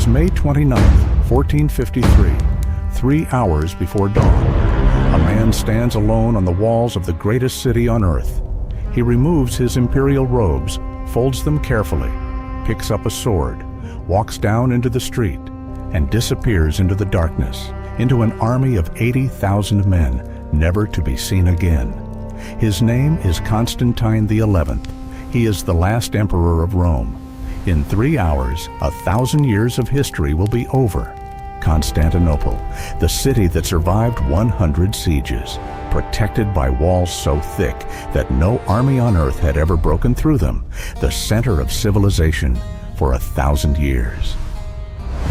May 29th, 1453, 3 hours before dawn. A man stands alone on the walls of the greatest city on earth. He removes his imperial robes, folds them carefully, picks up a sword, walks down into the street, and disappears into the darkness, into an army of 80,000 men, never to be seen again. His name is Constantine the 11th. He is the last emperor of Rome. In 3 hours, 1,000 years of history will be over. Constantinople, the city that survived 100 sieges, protected by walls so thick that no army on earth had ever broken through them, the center of civilization for 1,000 years.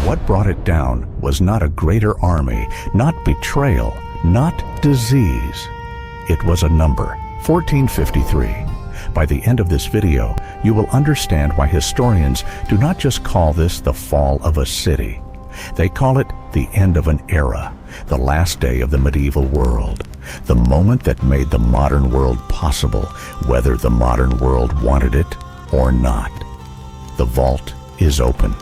What brought it down was not a greater army, not betrayal, not disease. It was a number, 1453. By the end of this video, you will understand why historians do not just call this the fall of a city. They call it the end of an era, the last day of the medieval world, the moment that made the modern world possible, whether the modern world wanted it or not. The vault is open.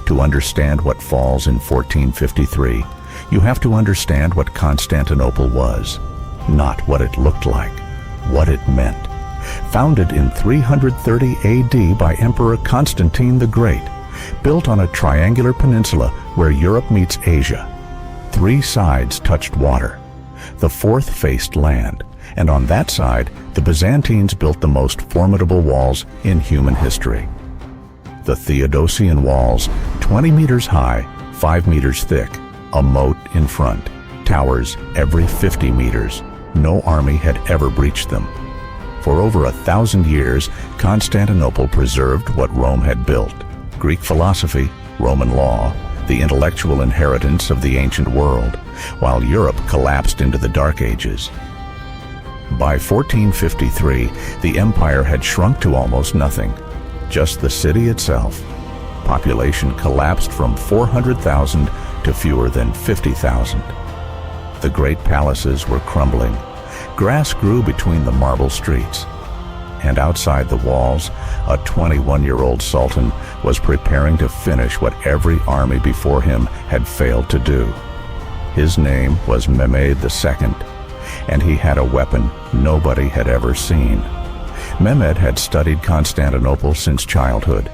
To understand what falls in 1453, you have to understand what Constantinople was, not what it looked like, what it meant. Founded in 330 AD by Emperor Constantine the Great, built on a triangular peninsula where Europe meets Asia. 3 sides touched water. The 4th faced land, and on that side, the Byzantines built the most formidable walls in human history. The Theodosian walls, 20 meters high, 5 meters thick, a moat in front, towers every 50 meters. No army had ever breached them. For over 1,000 years, Constantinople preserved what Rome had built: Greek philosophy, Roman law, the intellectual inheritance of the ancient world, while Europe collapsed into the Dark Ages. By 1453, the empire had shrunk to almost nothing, just the city itself. Population collapsed from 400,000 to fewer than 50,000. The great palaces were crumbling. Grass grew between the marble streets. And outside the walls, a 21-year-old sultan was preparing to finish what every army before him had failed to do. His name was Mehmed II, and he had a weapon nobody had ever seen. Mehmed had studied Constantinople since childhood.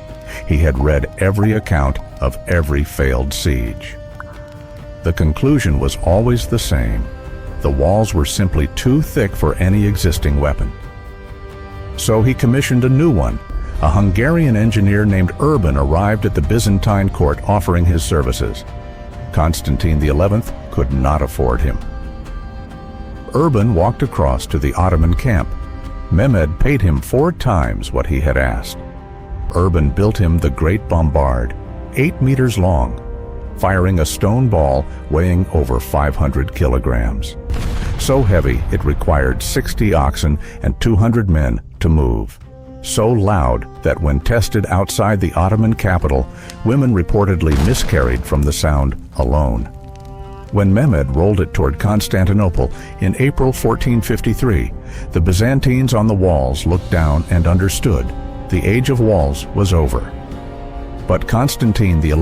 He had read every account of every failed siege. The conclusion was always the same. The walls were simply too thick for any existing weapon. So he commissioned a new one. A Hungarian engineer named Urban arrived at the Byzantine court offering his services. Constantine XI could not afford him. Urban walked across to the Ottoman camp. Mehmed paid him 4 times what he had asked. Urban built him the Great Bombard, 8 meters long, firing a stone ball weighing over 500 kilograms. So heavy it required 60 oxen and 200 men to move. So loud that when tested outside the Ottoman capital, women reportedly miscarried from the sound alone. When Mehmed rolled it toward Constantinople in April 1453, the Byzantines on the walls looked down and understood the age of walls was over. But Constantine XI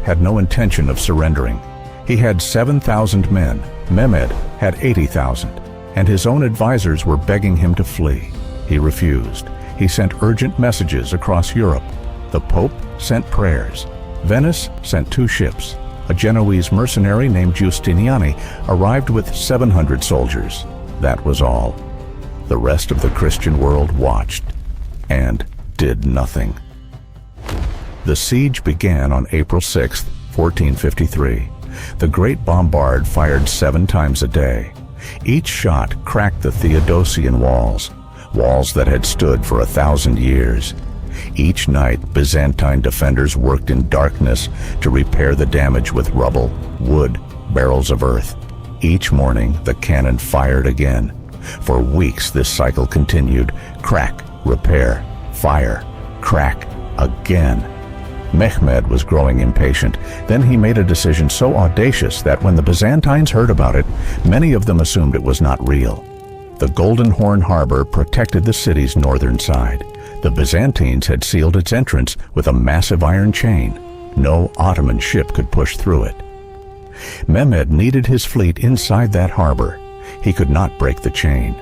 had no intention of surrendering. He had 7,000 men. Mehmed had 80,000, and his own advisors were begging him to flee. He refused. He sent urgent messages across Europe. The Pope sent prayers. Venice sent 2 ships. A Genoese mercenary named Giustiniani arrived with 700 soldiers. That was all. The rest of the Christian world watched and did nothing. The siege began on April 6, 1453. The Great Bombard fired 7 times a day. Each shot cracked the Theodosian walls, walls that had stood for 1,000 years. Each night, Byzantine defenders worked in darkness to repair the damage with rubble, wood, barrels of earth. Each morning, the cannon fired again. For weeks, this cycle continued: crack, repair, fire, crack, again. Mehmed was growing impatient. Then he made a decision so audacious that when the Byzantines heard about it, many of them assumed it was not real. The Golden Horn Harbor protected the city's northern side. The Byzantines had sealed its entrance with a massive iron chain. No Ottoman ship could push through it. Mehmed needed his fleet inside that harbor. He could not break the chain,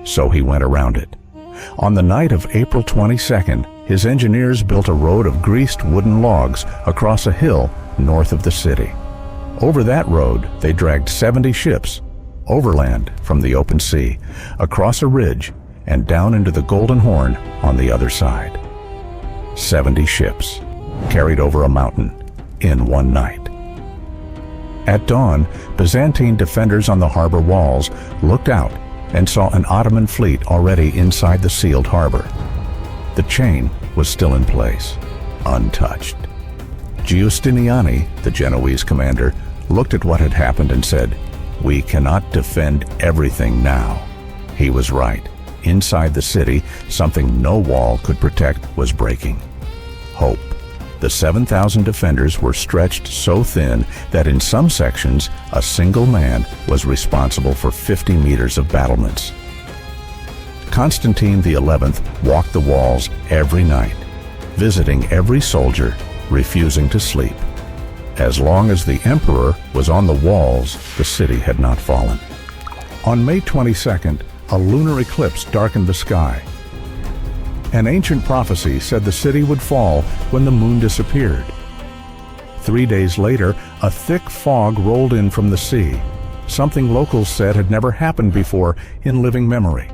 so he went around it. On the night of April 22nd, his engineers built a road of greased wooden logs across a hill north of the city. Over that road, they dragged 70 ships, overland from the open sea, across a ridge, and down into the Golden Horn on the other side. 70 ships, carried over a mountain in one night. At dawn, Byzantine defenders on the harbor walls looked out and saw an Ottoman fleet already inside the sealed harbor. The chain was still in place, untouched. Giustiniani, the Genoese commander, looked at what had happened and said, "We cannot defend everything now." He was right. Inside the city, something no wall could protect was breaking. Hope. The 7,000 defenders were stretched so thin that in some sections, a single man was responsible for 50 meters of battlements. Constantine XI walked the walls every night, visiting every soldier, refusing to sleep. As long as the emperor was on the walls, the city had not fallen. On May 22nd, a lunar eclipse darkened the sky. An ancient prophecy said the city would fall when the moon disappeared. 3 days later, a thick fog rolled in from the sea, something locals said had never happened before in living memory.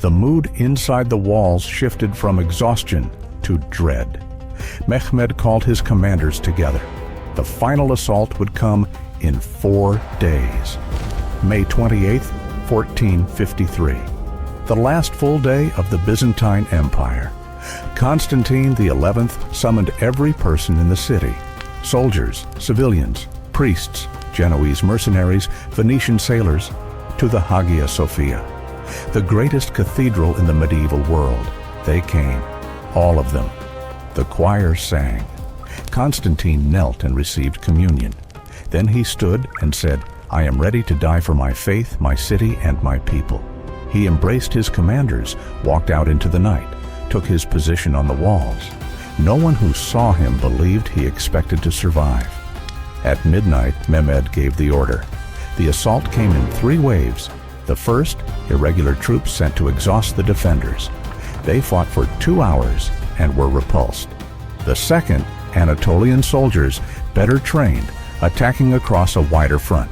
The mood inside the walls shifted from exhaustion to dread. Mehmed called his commanders together. The final assault would come in 4 days. May 28, 1453. The last full day of the Byzantine Empire. Constantine XI summoned every person in the city: soldiers, civilians, priests, Genoese mercenaries, Venetian sailors, to the Hagia Sophia, the greatest cathedral in the medieval world. They came, all of them. The choir sang. Constantine knelt and received communion. Then he stood and said, "I am ready to die for my faith, my city, and my people." He embraced his commanders, walked out into the night, took his position on the walls. No one who saw him believed he expected to survive. At midnight, Mehmed gave the order. The assault came in 3 waves. The first, irregular troops sent to exhaust the defenders. They fought for 2 hours and were repulsed. The second, Anatolian soldiers, better trained, attacking across a wider front.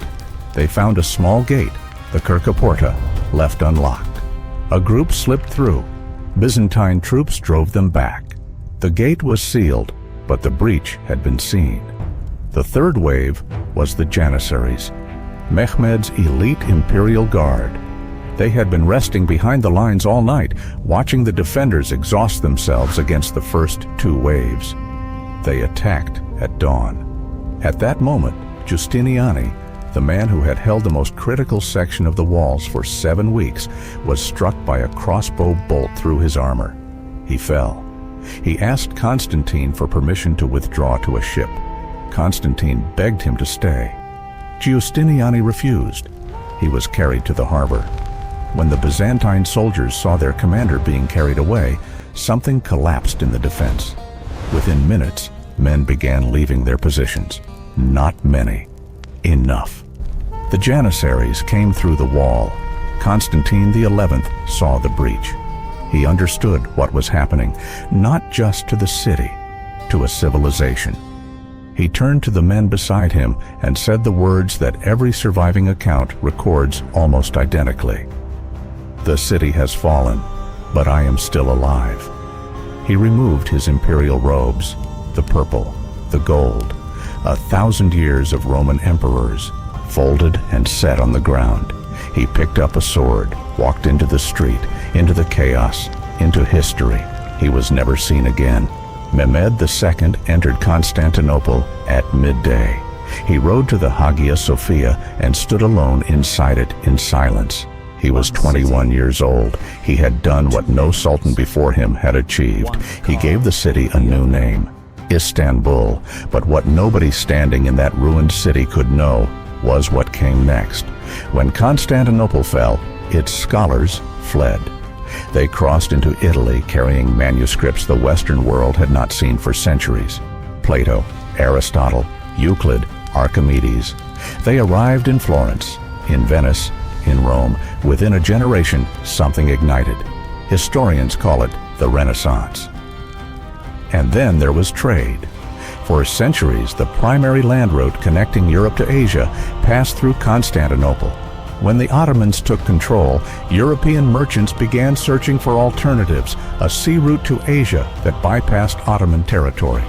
They found a small gate, the Kirkaporta, left unlocked. A group slipped through. Byzantine troops drove them back. The gate was sealed, but the breach had been seen. The third wave was the Janissaries, Mehmed's elite imperial guard. They had been resting behind the lines all night, watching the defenders exhaust themselves against the first 2 waves. They attacked at dawn. At that moment, Giustiniani, the man who had held the most critical section of the walls for 7 weeks, was struck by a crossbow bolt through his armor. He fell. He asked Constantine for permission to withdraw to a ship. Constantine begged him to stay. Giustiniani refused. He was carried to the harbor. When the Byzantine soldiers saw their commander being carried away, something collapsed in the defense. Within minutes, men began leaving their positions. Not many. Enough. The Janissaries came through the wall. Constantine XI saw the breach. He understood what was happening, not just to the city, to a civilization. He turned to the men beside him and said the words that every surviving account records almost identically. "The city has fallen, but I am still alive." He removed his imperial robes, the purple, the gold, 1,000 years of Roman emperors, folded and set on the ground. He picked up a sword, walked into the street, into the chaos, into history. He was never seen again. Mehmed II entered Constantinople at midday. He rode to the Hagia Sophia and stood alone inside it in silence. He was 21 years old. He had done what no sultan before him had achieved. He gave the city a new name, Istanbul. But what nobody standing in that ruined city could know was what came next. When Constantinople fell, its scholars fled. They crossed into Italy carrying manuscripts the Western world had not seen for centuries. Plato, Aristotle, Euclid, Archimedes. They arrived in Florence, in Venice, in Rome. Within a generation, something ignited. Historians call it the Renaissance. And then there was trade. For centuries, the primary land route connecting Europe to Asia passed through Constantinople. When the Ottomans took control, European merchants began searching for alternatives, a sea route to Asia that bypassed Ottoman territory.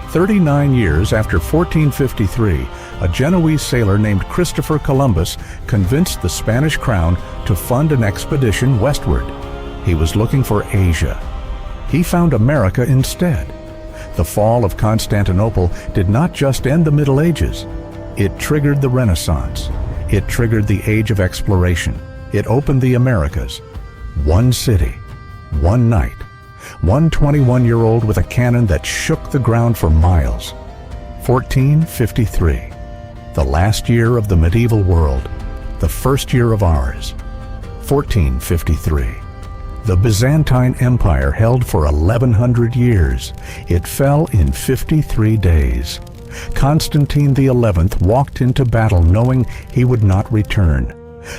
39 years after 1453, a Genoese sailor named Christopher Columbus convinced the Spanish crown to fund an expedition westward. He was looking for Asia. He found America instead. The fall of Constantinople did not just end the Middle Ages. It triggered the Renaissance. It triggered the Age of Exploration. It opened the Americas. One city, one night, one 21-year-old with a cannon that shook the ground for miles. 1453, the last year of the medieval world, the first year of ours. 1453. The Byzantine Empire held for 1,100 years. It fell in 53 days. Constantine XI walked into battle knowing he would not return.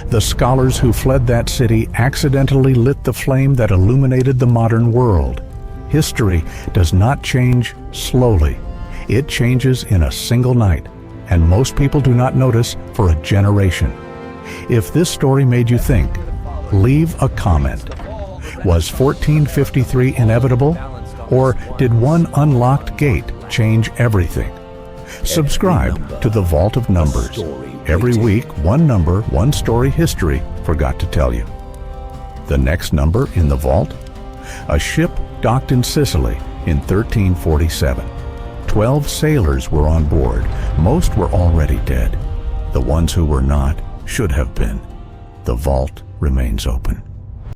The scholars who fled that city accidentally lit the flame that illuminated the modern world. History does not change slowly. It changes in a single night, and most people do not notice for a generation. If this story made you think, leave a comment. Was 1453 inevitable? Or did one unlocked gate change everything? Subscribe to the Vault of Numbers. Every week, one number, one story history forgot to tell you. The next number in the vault? A ship docked in Sicily in 1347. 12 sailors were on board. Most were already dead. The ones who were not should have been. The vault remains open.